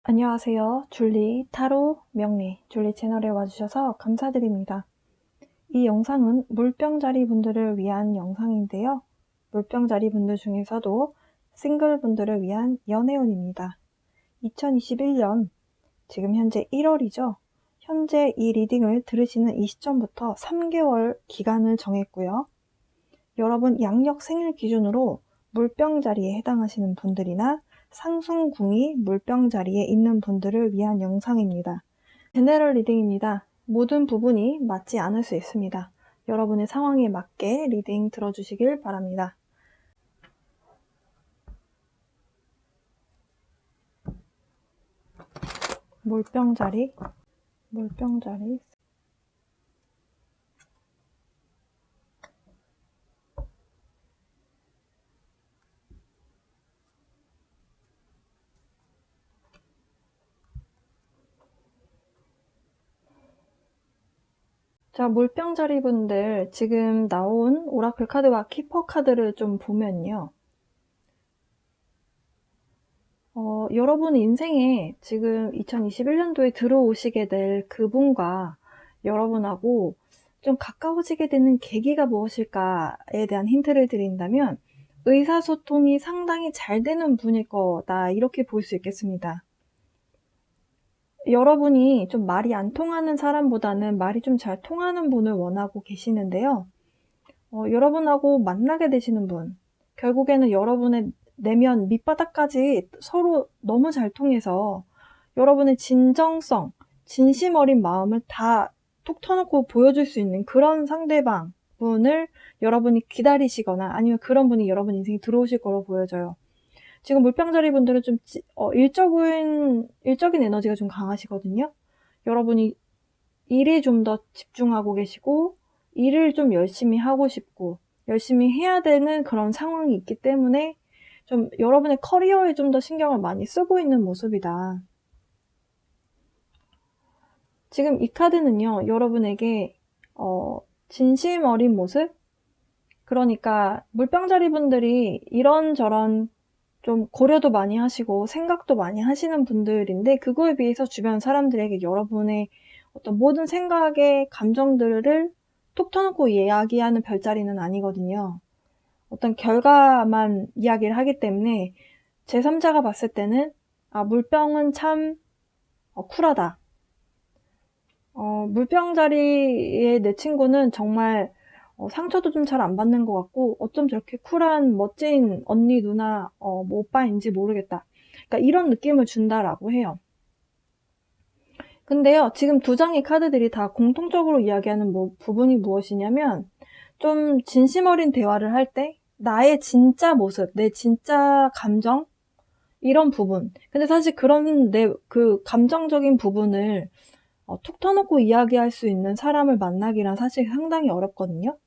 안녕하세요. 줄리 타로 명리 줄리 채널에 와주셔서 감사드립니다. 이 영상은 물병자리 분들을 위한 영상인데요. 물병자리 분들 중에서도 싱글 분들을 위한 연애운입니다. 2021년 지금 현재 1월이죠. 현재 이 리딩을 들으시는 이 시점부터 3개월 기간을 정했고요. 여러분 양력 생일 기준으로 물병자리에 해당하시는 분들이나 상승궁이 물병자리에 있는 분들을 위한 영상입니다. 제너럴 리딩입니다. 모든 부분이 맞지 않을 수 있습니다. 여러분의 상황에 맞게 리딩 들어주시길 바랍니다. 물병자리. 자, 물병자리 분들 지금 나온 오라클 카드와 키퍼 카드를 좀 보면요. 여러분 인생에 지금 2021년도에 들어오시게 될 그분과 여러분하고 좀 가까워지게 되는 계기가 무엇일까에 대한 힌트를 드린다면 의사소통이 상당히 잘 되는 분일 거다, 이렇게 볼 수 있겠습니다. 여러분이 좀 말이 안 통하는 사람보다는 말이 좀 잘 통하는 분을 원하고 계시는데요. 여러분하고 만나게 되시는 분, 결국에는 여러분의 내면 밑바닥까지 서로 너무 잘 통해서 여러분의 진정성, 진심 어린 마음을 다 톡 터놓고 보여줄 수 있는 그런 상대방 분을 여러분이 기다리시거나 아니면 그런 분이 여러분 인생에 들어오실 거로 보여져요. 지금 물병자리 분들은 좀 일적인 에너지가 좀 강하시거든요. 여러분이 일에 좀 더 집중하고 계시고 일을 좀 열심히 하고 싶고 열심히 해야 되는 그런 상황이 있기 때문에 좀 여러분의 커리어에 좀 더 신경을 많이 쓰고 있는 모습이다. 지금 이 카드는요, 여러분에게 진심 어린 모습? 그러니까 물병자리 분들이 이런저런 좀 고려도 많이 하시고 생각도 많이 하시는 분들인데, 그거에 비해서 주변 사람들에게 여러분의 어떤 모든 생각의 감정들을 톡 터놓고 이야기하는 별자리는 아니거든요. 어떤 결과만 이야기를 하기 때문에 제3자가 봤을 때는 물병은 참 쿨하다. 물병자리의 내 친구는 정말 상처도 좀 잘 안 받는 것 같고 어쩜 저렇게 쿨한 멋진 언니 누나 뭐 오빠인지 모르겠다. 그러니까 이런 느낌을 준다라고 해요. 근데요, 지금 두 장의 카드들이 다 공통적으로 이야기하는 부분이 무엇이냐면, 좀 진심 어린 대화를 할 때 나의 진짜 모습, 내 진짜 감정, 이런 부분. 근데 사실 그런 그 감정적인 부분을 툭 터놓고 이야기할 수 있는 사람을 만나기란 사실 상당히 어렵거든요.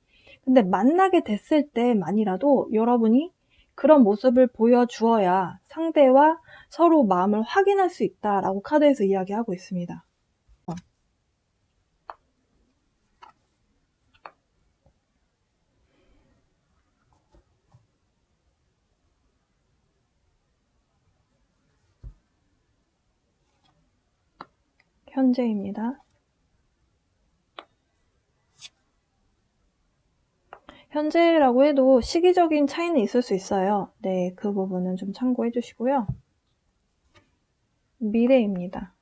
근데 만나게 됐을 때만이라도 여러분이 그런 모습을 보여주어야 상대와 서로 마음을 확인할 수 있다라고 카드에서 이야기하고 있습니다. 현재입니다. 현재라고 해도 시기적인 차이는 있을 수 있어요. 네, 그 부분은 좀 참고해 주시고요. 미래입니다.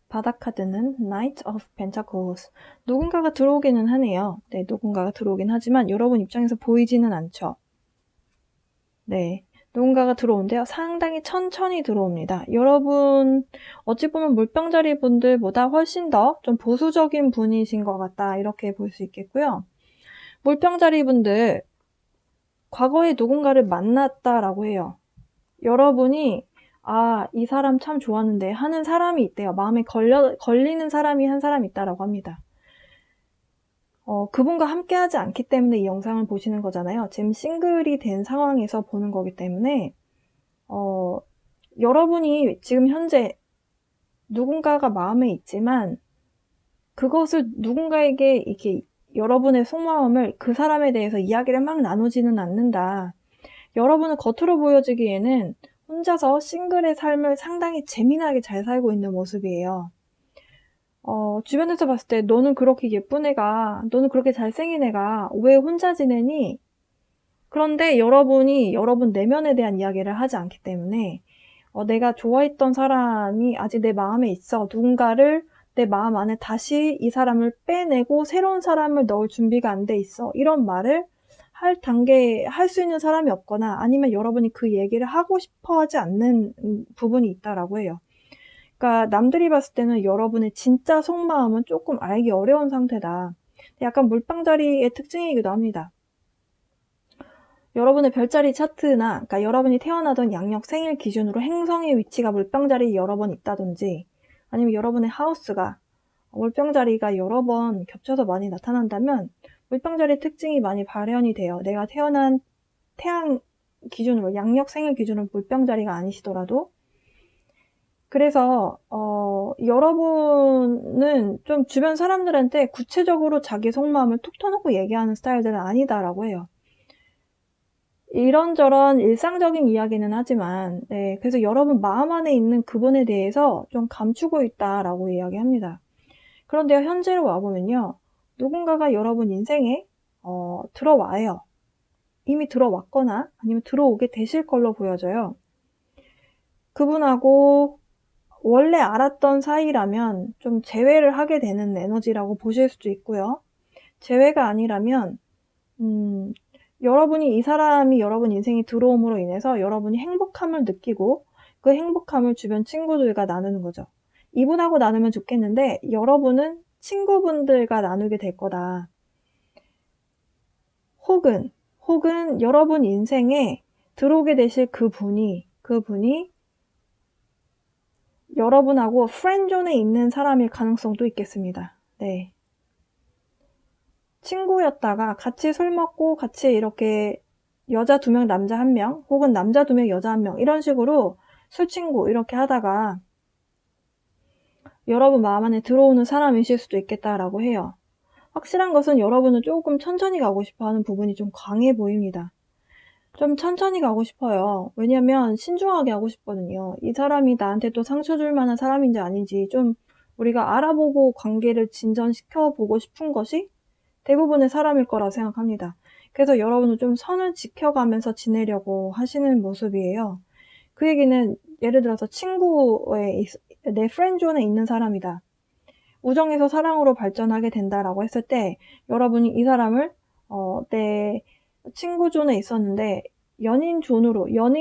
바닥 카드는 Knight of Pentacles. 누군가가 들어오기는 하네요. 네, 누군가가 들어오긴 하지만 여러분 입장에서 보이지는 않죠. 네, 누군가가 들어온대요. 상당히 천천히 들어옵니다. 여러분 어찌 보면 물병자리 분들보다 훨씬 더 좀 보수적인 분이신 것 같다, 이렇게 볼 수 있겠고요. 물병자리 분들 과거에 누군가를 만났다라고 해요. 여러분이 이 사람 참 좋았는데 하는 사람이 있대요. 마음에 걸리는 사람이 한 사람 있다라고 합니다. 그분과 함께 하지 않기 때문에 이 영상을 보시는 거잖아요. 지금 싱글이 된 상황에서 보는 거기 때문에 여러분이 지금 현재 누군가가 마음에 있지만 그것을 누군가에게 이렇게 여러분의 속마음을 그 사람에 대해서 이야기를 막 나누지는 않는다. 여러분은 겉으로 보여지기에는 혼자서 싱글의 삶을 상당히 재미나게 잘 살고 있는 모습이에요. 주변에서 봤을 때 너는 그렇게 예쁜 애가, 너는 그렇게 잘생긴 애가 왜 혼자 지내니? 그런데 여러분이 여러분 내면에 대한 이야기를 하지 않기 때문에 내가 좋아했던 사람이 아직 내 마음에 있어. 누군가를 내 마음 안에 다시 이 사람을 빼내고 새로운 사람을 넣을 준비가 안 돼 있어. 이런 말을 할 수 있는 사람이 없거나 아니면 여러분이 그 얘기를 하고 싶어 하지 않는 부분이 있다라고 해요. 그러니까 남들이 봤을 때는 여러분의 진짜 속마음은 조금 알기 어려운 상태다. 약간 물방자리의 특징이기도 합니다. 여러분의 별자리 차트나, 그러니까 여러분이 태어나던 양력 생일 기준으로 행성의 위치가 물병자리 여러 번 있다든지, 아니면 여러분의 하우스가 물병자리가 여러 번 겹쳐서 많이 나타난다면 물병자리 특징이 많이 발현이 돼요. 내가 태어난 태양 기준으로, 양력 생일 기준으로 물병자리가 아니시더라도. 그래서 여러분은 좀 주변 사람들한테 구체적으로 자기 속마음을 툭 터놓고 얘기하는 스타일들은 아니다라고 해요. 이런저런 일상적인 이야기는 하지만, 네, 그래서 여러분 마음 안에 있는 그분에 대해서 좀 감추고 있다라고 이야기합니다. 그런데 현재로 와보면요, 누군가가 여러분 인생에 들어와요. 이미 들어왔거나 아니면 들어오게 되실 걸로 보여져요. 그분하고 원래 알았던 사이라면 좀 재회를 하게 되는 에너지라고 보실 수도 있고요. 재회가 아니라면 여러분이 이 사람이 여러분 인생에 들어옴으로 인해서 여러분이 행복함을 느끼고 그 행복함을 주변 친구들과 나누는 거죠. 이분하고 나누면 좋겠는데 여러분은 친구분들과 나누게 될 거다. 혹은 여러분 인생에 들어오게 되실 그분이 여러분하고 프렌드존에 있는 사람일 가능성도 있겠습니다. 네. 친구였다가 같이 술 먹고 같이 이렇게 여자 2명, 남자 1명, 혹은 남자 2명, 여자 1명 이런 식으로 술친구 이렇게 하다가 여러분 마음 안에 들어오는 사람이실 수도 있겠다라고 해요. 확실한 것은 여러분은 조금 천천히 가고 싶어하는 부분이 좀 강해 보입니다. 좀 천천히 가고 싶어요. 왜냐면 신중하게 하고 싶거든요. 이 사람이 나한테 또 상처 줄 만한 사람인지 아닌지 좀 우리가 알아보고 관계를 진전시켜 보고 싶은 것이 대부분의 사람일 거라고 생각합니다. 그래서 여러분은 좀 선을 지켜가면서 지내려고 하시는 모습이에요. 그 얘기는 예를 들어서 내 프렌드존에 있는 사람이다. 우정에서 사랑으로 발전하게 된다라고 했을 때 여러분이 이 사람을 내 친구존에 있었는데 연인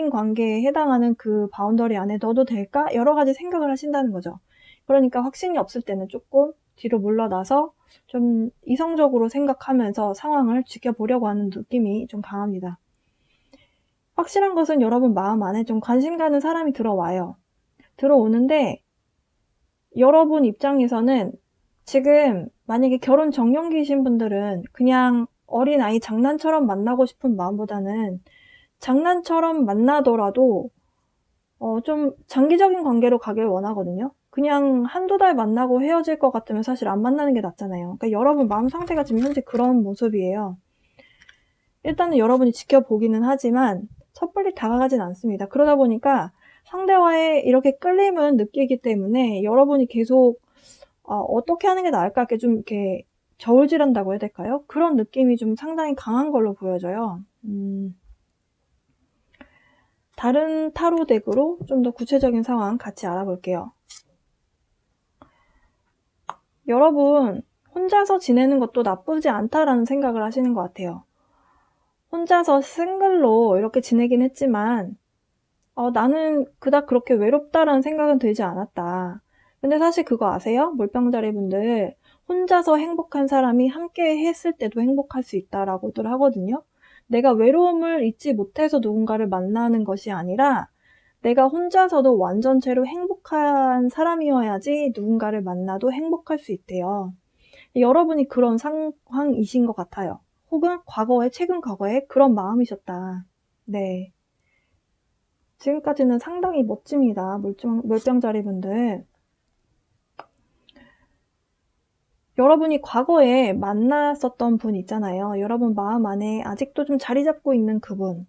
관계에 해당하는 그 바운더리 안에 넣어도 될까? 여러 가지 생각을 하신다는 거죠. 그러니까 확신이 없을 때는 조금 뒤로 물러나서 좀 이성적으로 생각하면서 상황을 지켜보려고 하는 느낌이 좀 강합니다. 확실한 것은 여러분 마음 안에 좀 관심 가는 사람이 들어와요. 들어오는데 여러분 입장에서는 지금 만약에 결혼 정년기이신 분들은 그냥 어린아이 장난처럼 만나고 싶은 마음보다는 장난처럼 만나더라도 좀 장기적인 관계로 가길 원하거든요. 그냥 한두 달 만나고 헤어질 것 같으면 사실 안 만나는 게 낫잖아요. 그러니까 여러분 마음 상태가 지금 현재 그런 모습이에요. 일단은 여러분이 지켜보기는 하지만 섣불리 다가가진 않습니다. 그러다 보니까 상대와의 이렇게 끌림은 느끼기 때문에 여러분이 계속 어떻게 하는 게 나을까 이렇게 좀 이렇게 저울질한다고 해야 될까요? 그런 느낌이 좀 상당히 강한 걸로 보여져요. 다른 타로 덱으로 좀 더 구체적인 상황 같이 알아볼게요. 여러분 혼자서 지내는 것도 나쁘지 않다라는 생각을 하시는 것 같아요. 혼자서 싱글로 이렇게 지내긴 했지만 나는 그닥 그렇게 외롭다라는 생각은 들지 않았다. 근데 사실 그거 아세요? 물병자리 분들 혼자서 행복한 사람이 함께 했을 때도 행복할 수 있다라고들 하거든요. 내가 외로움을 잊지 못해서 누군가를 만나는 것이 아니라 내가 혼자서도 완전체로 행복한 사람이어야지 누군가를 만나도 행복할 수 있대요. 여러분이 그런 상황이신 것 같아요. 혹은 최근 과거에 그런 마음이셨다. 네. 지금까지는 상당히 멋집니다. 물병자리 분들. 여러분이 과거에 만났었던 분 있잖아요. 여러분 마음 안에 아직도 좀 자리 잡고 있는 그분.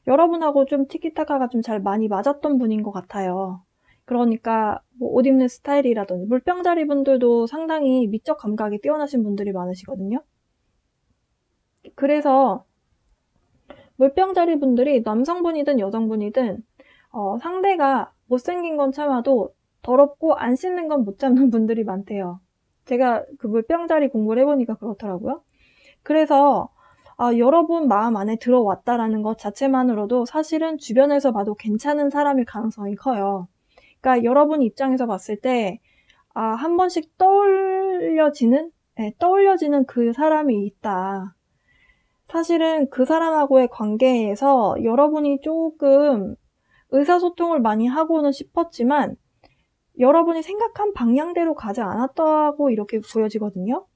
여러분하고 좀 티키타카가 좀 잘 많이 맞았던 분인 것 같아요. 그러니까 뭐 옷 입는 스타일이라든지 물병자리 분들도 상당히 미적 감각이 뛰어나신 분들이 많으시거든요. 그래서 물병자리 분들이 남성분이든 여성분이든 상대가 못생긴 건 참아도 더럽고 안 씻는 건 못 참는 분들이 많대요. 제가 그 물병자리 공부를 해보니까 그렇더라고요. 그래서 여러분 마음 안에 들어왔다라는 것 자체만으로도 사실은 주변에서 봐도 괜찮은 사람일 가능성이 커요. 그러니까 여러분 입장에서 봤을 때 한 번씩 떠올려지는 그 사람이 있다. 사실은 그 사람하고의 관계에서 여러분이 조금 의사소통을 많이 하고는 싶었지만 여러분이 생각한 방향대로 가지 않았다고 이렇게 보여지거든요.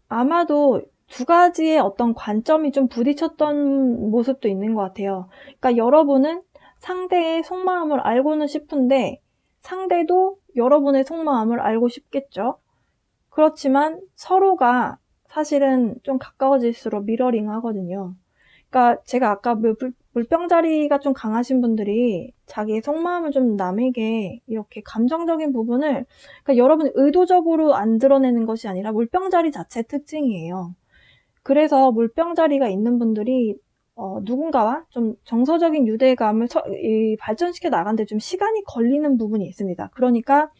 아마도 두 가지의 어떤 관점이 좀 부딪혔던 모습도 있는 것 같아요. 그러니까 여러분은 상대의 속마음을 알고는 싶은데 상대도 여러분의 속마음을 알고 싶겠죠. 그렇지만 서로가 사실은 좀 가까워질수록 미러링 하거든요. 그러니까 제가 아까 물병자리가 좀 강하신 분들이 자기의 속마음을 좀 남에게 이렇게 감정적인 부분을, 그러니까 여러분이 의도적으로 안 드러내는 것이 아니라 물병자리 자체의 특징이에요. 그래서 물병자리가 있는 분들이 누군가와 좀 정서적인 유대감을 발전시켜 나가는데 좀 시간이 걸리는 부분이 있습니다. 그러니까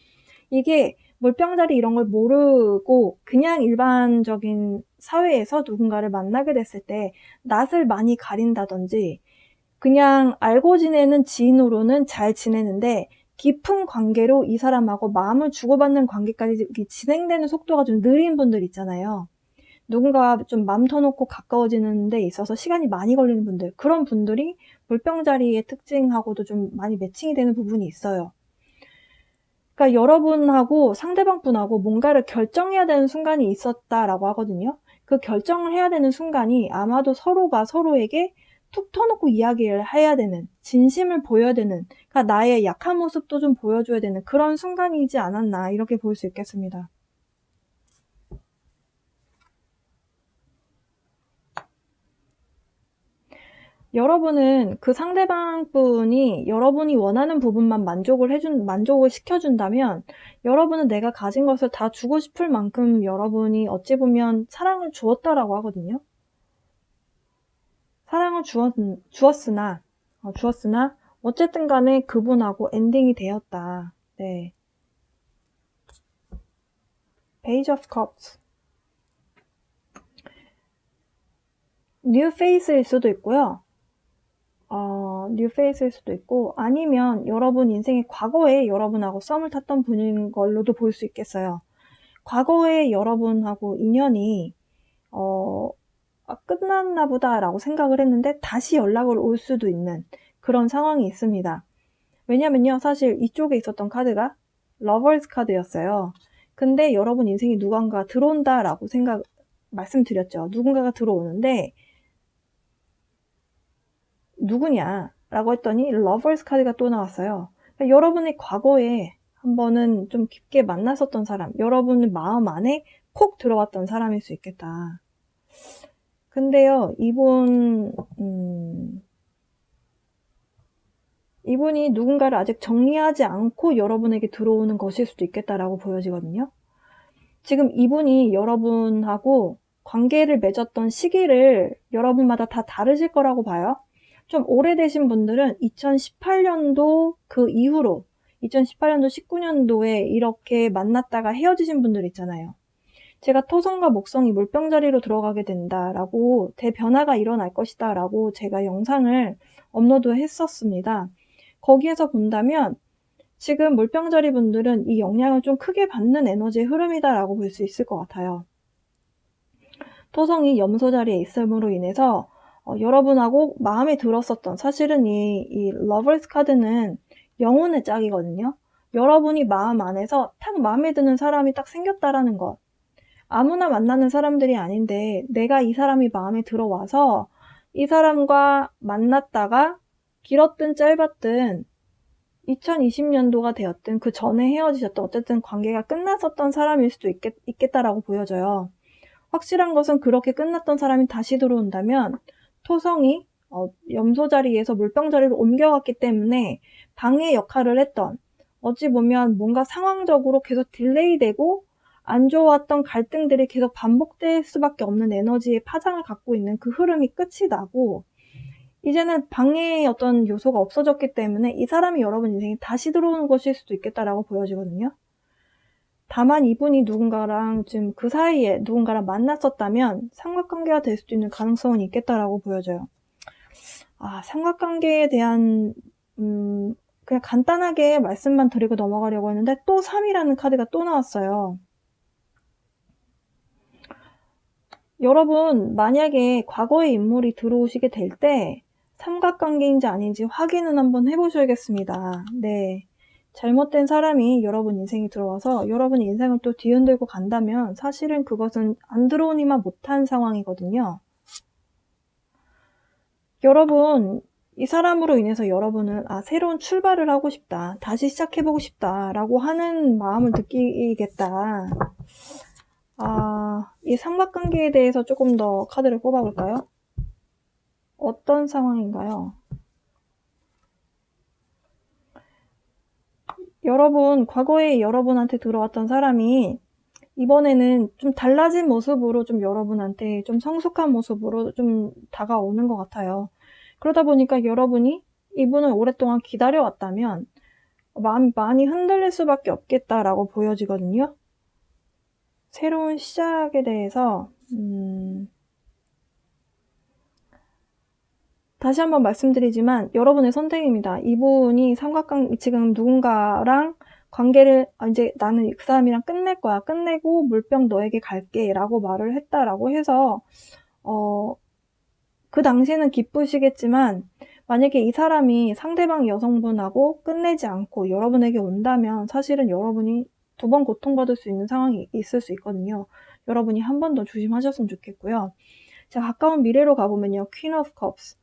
이게 물병자리 이런 걸 모르고 그냥 일반적인 사회에서 누군가를 만나게 됐을 때 낯을 많이 가린다든지 그냥 알고 지내는 지인으로는 잘 지내는데 깊은 관계로 이 사람하고 마음을 주고받는 관계까지 진행되는 속도가 좀 느린 분들 있잖아요. 누군가와 좀 마음 터놓고 가까워지는 데 있어서 시간이 많이 걸리는 분들, 그런 분들이 물병자리의 특징하고도 좀 많이 매칭이 되는 부분이 있어요. 그러니까 여러분하고 상대방 분하고 뭔가를 결정해야 되는 순간이 있었다라고 하거든요. 그 결정을 해야 되는 순간이 아마도 서로가 서로에게 툭 터놓고 이야기를 해야 되는, 진심을 보여야 되는, 그러니까 나의 약한 모습도 좀 보여줘야 되는 그런 순간이지 않았나 이렇게 볼 수 있겠습니다. 여러분은 그 상대방 분이 여러분이 원하는 부분만 만족을 시켜준다면 여러분은 내가 가진 것을 다 주고 싶을 만큼 여러분이 어찌 보면 사랑을 주었다라고 하거든요. 사랑을 주었으나 어쨌든 간에 그분하고 엔딩이 되었다. 네. Page of Cups. New Face일 수도 있고요. 뉴 페이스일 수도 있고 아니면 여러분 인생의 과거에 여러분하고 썸을 탔던 분인 걸로도 볼 수 있겠어요. 과거에 여러분하고 인연이 끝났나 보다라고 생각을 했는데 다시 연락을 올 수도 있는 그런 상황이 있습니다. 왜냐면요, 사실 이쪽에 있었던 카드가 러버스 카드였어요. 근데 여러분 인생에 누군가가 들어온다라고 말씀드렸죠. 누군가가 들어오는데 누구냐? 라고 했더니 러버스 카드가 또 나왔어요. 그러니까 여러분의 과거에 한 번은 좀 깊게 만났었던 사람, 여러분의 마음 안에 콕 들어왔던 사람일 수 있겠다. 근데요, 이분이 누군가를 아직 정리하지 않고 여러분에게 들어오는 것일 수도 있겠다라고 보여지거든요. 지금 이분이 여러분하고 관계를 맺었던 시기를 여러분마다 다 다르실 거라고 봐요. 좀 오래되신 분들은 2018년도 그 이후로 2018년도 19년도에 이렇게 만났다가 헤어지신 분들 있잖아요. 제가 토성과 목성이 물병자리로 들어가게 된다라고 대변화가 일어날 것이다 라고 제가 영상을 업로드 했었습니다. 거기에서 본다면 지금 물병자리 분들은 이 영향을 좀 크게 받는 에너지의 흐름이다라고 볼 수 있을 것 같아요. 토성이 염소 자리에 있음으로 인해서 여러분하고 마음에 들었었던, 사실은 이 러버스 카드는 영혼의 짝이거든요. 여러분이 마음 안에서 딱 마음에 드는 사람이 딱 생겼다라는 것. 아무나 만나는 사람들이 아닌데 내가 이 사람이 마음에 들어와서 이 사람과 만났다가 길었든 짧았든 2020년도가 되었든 그 전에 헤어지셨던 어쨌든 관계가 끝났었던 사람일 수도 있겠다라고 보여져요. 확실한 것은 그렇게 끝났던 사람이 다시 들어온다면 토성이 염소 자리에서 물병 자리로 옮겨갔기 때문에 방해 역할을 했던, 어찌 보면 뭔가 상황적으로 계속 딜레이되고 안 좋았던 갈등들이 계속 반복될 수밖에 없는 에너지의 파장을 갖고 있는 그 흐름이 끝이 나고 이제는 방해의 어떤 요소가 없어졌기 때문에 이 사람이 여러분 인생에 다시 들어오는 것일 수도 있겠다라고 보여지거든요. 다만 이분이 누군가랑 지금 그 사이에 누군가랑 만났었다면 삼각관계가 될 수도 있는 가능성은 있겠다라고 보여져요. 삼각관계에 대한 그냥 간단하게 말씀만 드리고 넘어가려고 했는데 또 3이라는 카드가 또 나왔어요. 여러분 만약에 과거의 인물이 들어오시게 될 때 삼각관계인지 아닌지 확인은 한번 해보셔야겠습니다. 네, 잘못된 사람이 여러분 인생에 들어와서 여러분 인생을 또 뒤흔들고 간다면 사실은 그것은 안 들어오니만 못한 상황이거든요. 여러분 이 사람으로 인해서 여러분은 새로운 출발을 하고 싶다, 다시 시작해보고 싶다 라고 하는 마음을 느끼겠다. 이 삼각관계에 대해서 조금 더 카드를 뽑아볼까요? 어떤 상황인가요? 여러분, 과거에 여러분한테 들어왔던 사람이 이번에는 좀 달라진 모습으로 좀 여러분한테 좀 성숙한 모습으로 좀 다가오는 것 같아요. 그러다 보니까 여러분이 이분을 오랫동안 기다려왔다면 마음이 많이 흔들릴 수밖에 없겠다라고 보여지거든요. 새로운 시작에 대해서 다시 한번 말씀드리지만 여러분의 선택입니다. 이분이 지금 누군가랑 관계를 이제 나는 그 사람이랑 끝낼 거야. 끝내고 물병 너에게 갈게 라고 말을 했다라고 해서 그 당시에는 기쁘시겠지만 만약에 이 사람이 상대방 여성분하고 끝내지 않고 여러분에게 온다면 사실은 여러분이 2번 고통받을 수 있는 상황이 있을 수 있거든요. 여러분이 한 번 더 조심하셨으면 좋겠고요. 자, 가까운 미래로 가보면요. Queen of Cups.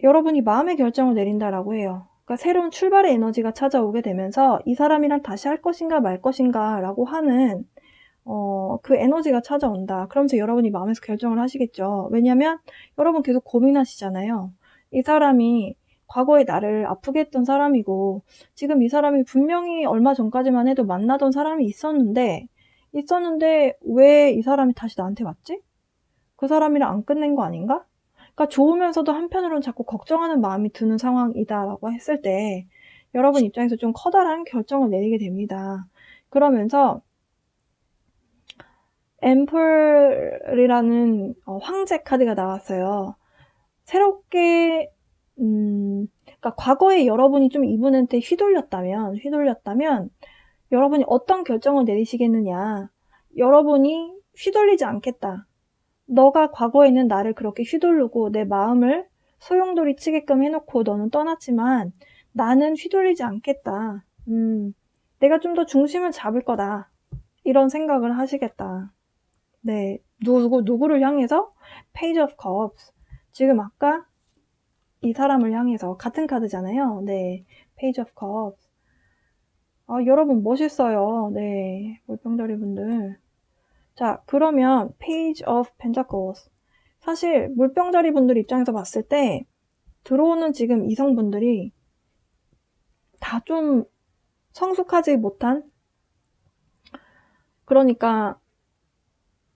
여러분이 마음의 결정을 내린다라고 해요. 그러니까 새로운 출발의 에너지가 찾아오게 되면서 이 사람이랑 다시 할 것인가 말 것인가 라고 하는 그 에너지가 찾아온다. 그러면서 여러분이 마음에서 결정을 하시겠죠. 왜냐면 여러분 계속 고민하시잖아요. 이 사람이 과거에 나를 아프게 했던 사람이고 지금 이 사람이 분명히 얼마 전까지만 해도 만나던 사람이 있었는데 왜 이 사람이 다시 나한테 왔지? 그 사람이랑 안 끝낸 거 아닌가? 그러니까 좋으면서도 한편으로는 자꾸 걱정하는 마음이 드는 상황이다라고 했을 때 여러분 입장에서 좀 커다란 결정을 내리게 됩니다. 그러면서 앰플이라는 황제 카드가 나왔어요. 새롭게 그러니까 과거에 여러분이 좀 이분한테 휘둘렸다면 여러분이 어떤 결정을 내리시겠느냐. 여러분이 휘둘리지 않겠다. 너가 과거에는 나를 그렇게 휘두르고 내 마음을 소용돌이 치게끔 해놓고 너는 떠났지만 나는 휘둘리지 않겠다. 내가 좀 더 중심을 잡을 거다. 이런 생각을 하시겠다. 네, 누구를 향해서? Page of Cups. 지금 아까 이 사람을 향해서 같은 카드잖아요. 네, Page of Cups. 여러분 멋있어요. 네, 물병자리 분들. 자, 그러면 Page of Pentacles. 사실 물병자리 분들 입장에서 봤을 때 들어오는 지금 이성분들이 다 좀 성숙하지 못한, 그러니까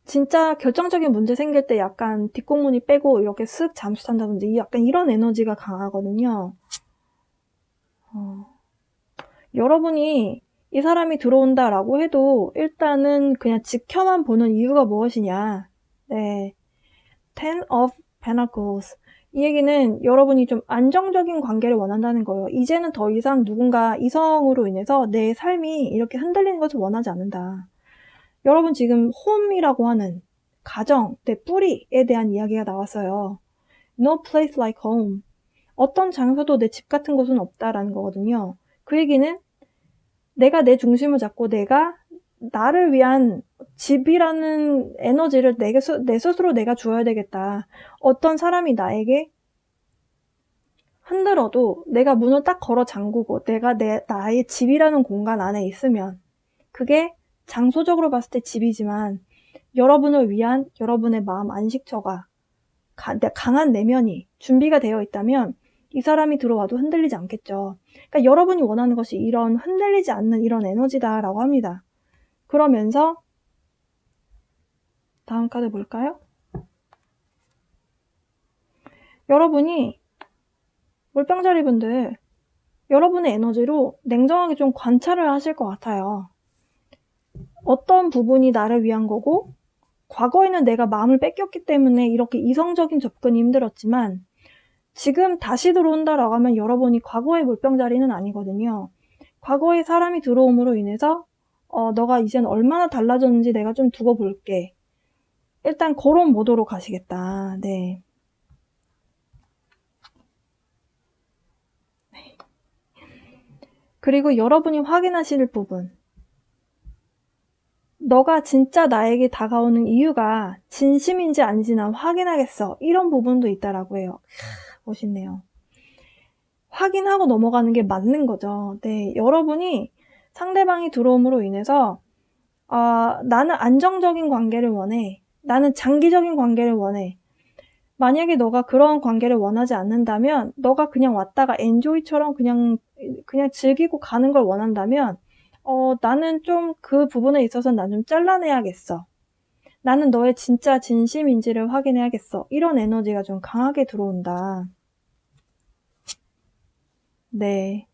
진짜 결정적인 문제 생길 때 약간 뒷공무니 빼고 이렇게 쓱 잠수 탄다든지 약간 이런 에너지가 강하거든요. 여러분이 이 사람이 들어온다라고 해도 일단은 그냥 지켜만 보는 이유가 무엇이냐. 네, Ten of Pentacles. 이 얘기는 여러분이 좀 안정적인 관계를 원한다는 거예요. 이제는 더 이상 누군가 이성으로 인해서 내 삶이 이렇게 흔들리는 것을 원하지 않는다. 여러분 지금 홈이라고 하는 가정, 내 뿌리에 대한 이야기가 나왔어요. No place like home. 어떤 장소도 내 집 같은 곳은 없다라는 거거든요. 그 얘기는 내가 내 중심을 잡고 내가 나를 위한 집이라는 에너지를 내 스스로 내가 주어야 되겠다. 어떤 사람이 나에게 흔들어도 내가 문을 딱 걸어 잠그고 내가 나의 집이라는 공간 안에 있으면, 그게 장소적으로 봤을 때 집이지만 여러분을 위한 여러분의 마음 안식처가 강한 내면이 준비가 되어 있다면 이 사람이 들어와도 흔들리지 않겠죠. 그러니까 여러분이 원하는 것이 이런 흔들리지 않는 이런 에너지다라고 합니다. 그러면서 다음 카드 볼까요? 여러분이 물병자리 분들, 여러분의 에너지로 냉정하게 좀 관찰을 하실 것 같아요. 어떤 부분이 나를 위한 거고, 과거에는 내가 마음을 뺏겼기 때문에 이렇게 이성적인 접근이 힘들었지만 지금 다시 들어온다라고 하면 여러분이 과거의 물병자리는 아니거든요. 과거의 사람이 들어옴으로 인해서 너가 이젠 얼마나 달라졌는지 내가 좀 두고 볼게. 일단 그런 모드로 가시겠다. 네. 그리고 여러분이 확인하실 부분. 너가 진짜 나에게 다가오는 이유가 진심인지 아닌지 난 확인하겠어. 이런 부분도 있다라고 해요. 멋있네요. 확인하고 넘어가는 게 맞는 거죠. 네, 여러분이 상대방이 들어옴으로 인해서 나는 안정적인 관계를 원해. 나는 장기적인 관계를 원해. 만약에 너가 그런 관계를 원하지 않는다면, 너가 그냥 왔다가 엔조이처럼 그냥 즐기고 가는 걸 원한다면 나는 좀 그 부분에 있어서 난 좀 잘라내야겠어. 나는 너의 진짜 진심인지를 확인해야겠어. 이런 에너지가 좀 강하게 들어온다. 네.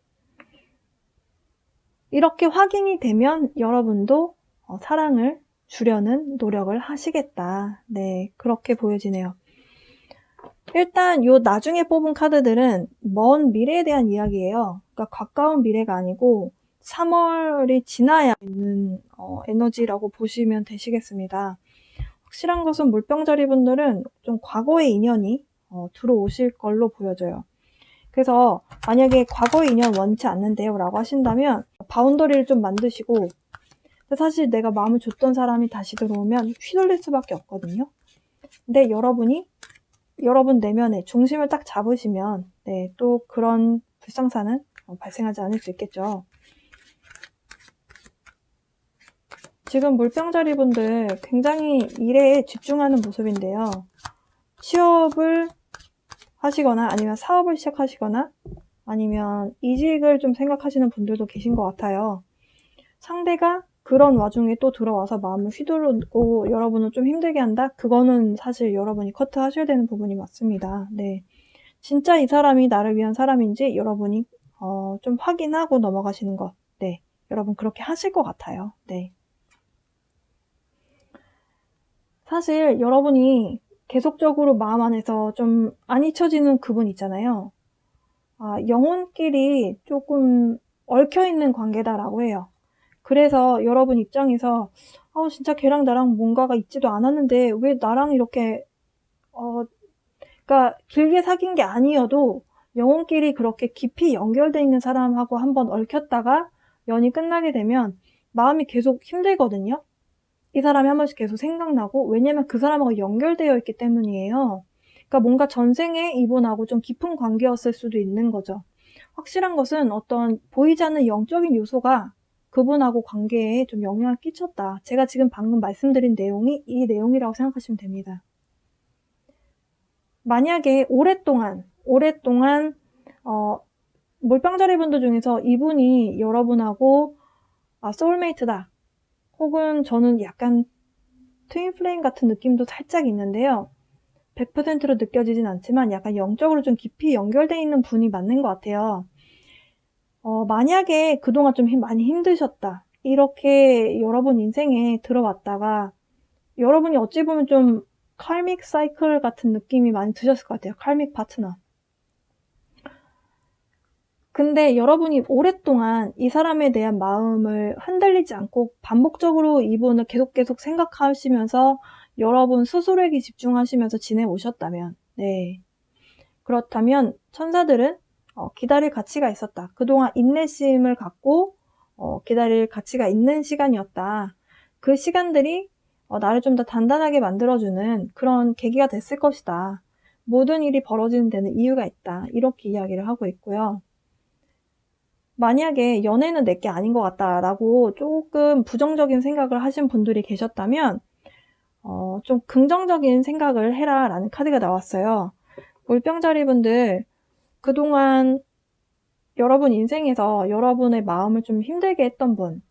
이렇게 확인이 되면 여러분도 사랑을 주려는 노력을 하시겠다. 네, 그렇게 보여지네요. 일단 요 나중에 뽑은 카드들은 먼 미래에 대한 이야기예요. 그러니까 가까운 미래가 아니고 3월이 지나야 있는 에너지라고 보시면 되시겠습니다. 확실한 것은 물병자리 분들은 좀 과거의 인연이 들어오실 걸로 보여져요. 그래서 만약에 과거의 인연 원치 않는데요 라고 하신다면 바운더리를 좀 만드시고, 사실 내가 마음을 줬던 사람이 다시 들어오면 휘둘릴 수밖에 없거든요. 근데 여러분 내면에 중심을 딱 잡으시면 네, 또 그런 불상사는 발생하지 않을 수 있겠죠. 지금 물병자리 분들 굉장히 일에 집중하는 모습인데요. 취업을 하시거나 아니면 사업을 시작하시거나 아니면 이직을 좀 생각하시는 분들도 계신 것 같아요. 상대가 그런 와중에 또 들어와서 마음을 휘두르고 여러분을 좀 힘들게 한다? 그거는 사실 여러분이 커트하셔야 되는 부분이 맞습니다. 네, 진짜 이 사람이 나를 위한 사람인지 여러분이 좀 확인하고 넘어가시는 것. 네, 여러분 그렇게 하실 것 같아요. 네. 사실 여러분이 계속적으로 마음 안에서 좀 안 잊혀지는 그분 있잖아요. 영혼끼리 조금 얽혀있는 관계다라고 해요. 그래서 여러분 입장에서 진짜 걔랑 나랑 뭔가가 있지도 않았는데 왜 나랑 이렇게 그러니까 길게 사귄 게 아니어도 영혼끼리 그렇게 깊이 연결돼 있는 사람하고 한번 얽혔다가 연이 끝나게 되면 마음이 계속 힘들거든요. 이 사람이 한 번씩 계속 생각나고, 왜냐면 그 사람하고 연결되어 있기 때문이에요. 그러니까 뭔가 전생에 이분하고 좀 깊은 관계였을 수도 있는 거죠. 확실한 것은 어떤 보이지 않는 영적인 요소가 그분하고 관계에 좀 영향을 끼쳤다. 제가 지금 방금 말씀드린 내용이 이 내용이라고 생각하시면 됩니다. 만약에 오랫동안 물병자리 분들 중에서 이분이 여러분하고 소울메이트다, 혹은 저는 약간 트윈플레임 같은 느낌도 살짝 있는데요. 100%로 느껴지진 않지만 약간 영적으로 좀 깊이 연결되어 있는 분이 맞는 것 같아요. 만약에 그동안 좀 많이 힘드셨다, 이렇게 여러분 인생에 들어왔다가 여러분이 어찌 보면 좀 칼믹 사이클 같은 느낌이 많이 드셨을 것 같아요. 칼믹 파트너. 근데 여러분이 오랫동안 이 사람에 대한 마음을 흔들리지 않고 반복적으로 이분을 계속 생각하시면서 여러분 스스로에게 집중하시면서 지내오셨다면, 네, 그렇다면 천사들은 기다릴 가치가 있었다. 그동안 인내심을 갖고 기다릴 가치가 있는 시간이었다. 그 시간들이 나를 좀 더 단단하게 만들어주는 그런 계기가 됐을 것이다. 모든 일이 벌어지는 데는 이유가 있다. 이렇게 이야기를 하고 있고요. 만약에 연애는 내게 아닌 것 같다라고 조금 부정적인 생각을 하신 분들이 계셨다면 좀 긍정적인 생각을 해라라는 카드가 나왔어요. 물병자리 분들, 그동안 여러분 인생에서 여러분의 마음을 좀 힘들게 했던 분,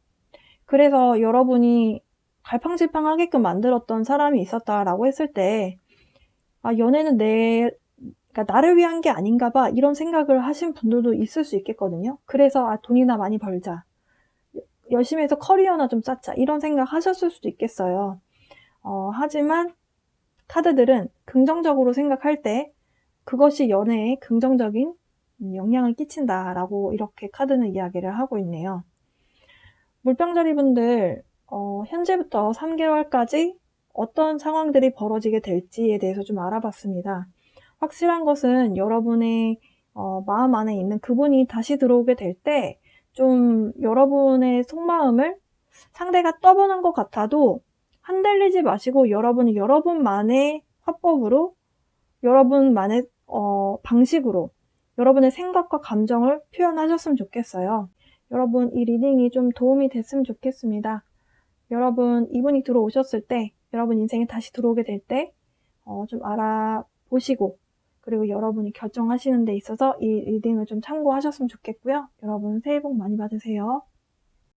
그래서 여러분이 갈팡질팡하게끔 만들었던 사람이 있었다라고 했을 때, 연애는 그러니까 나를 위한 게 아닌가 봐, 이런 생각을 하신 분들도 있을 수 있겠거든요. 그래서 돈이나 많이 벌자, 열심히 해서 커리어나 좀 쌓자, 이런 생각 하셨을 수도 있겠어요. 하지만 카드들은 긍정적으로 생각할 때 그것이 연애에 긍정적인 영향을 끼친다라고 이렇게 카드는 이야기를 하고 있네요. 물병자리 분들, 현재부터 3개월까지 어떤 상황들이 벌어지게 될지에 대해서 좀 알아봤습니다. 확실한 것은 여러분의 마음 안에 있는 그분이 다시 들어오게 될 때 좀 여러분의 속마음을 상대가 떠보는 것 같아도 흔들리지 마시고 여러분이 여러분만의 화법으로, 여러분만의 방식으로 여러분의 생각과 감정을 표현하셨으면 좋겠어요. 여러분, 이 리딩이 좀 도움이 됐으면 좋겠습니다. 여러분, 이분이 들어오셨을 때, 여러분 인생에 다시 들어오게 될 때 좀 알아보시고, 그리고 여러분이 결정하시는 데 있어서 이 리딩을 좀 참고하셨으면 좋겠고요. 여러분, 새해 복 많이 받으세요.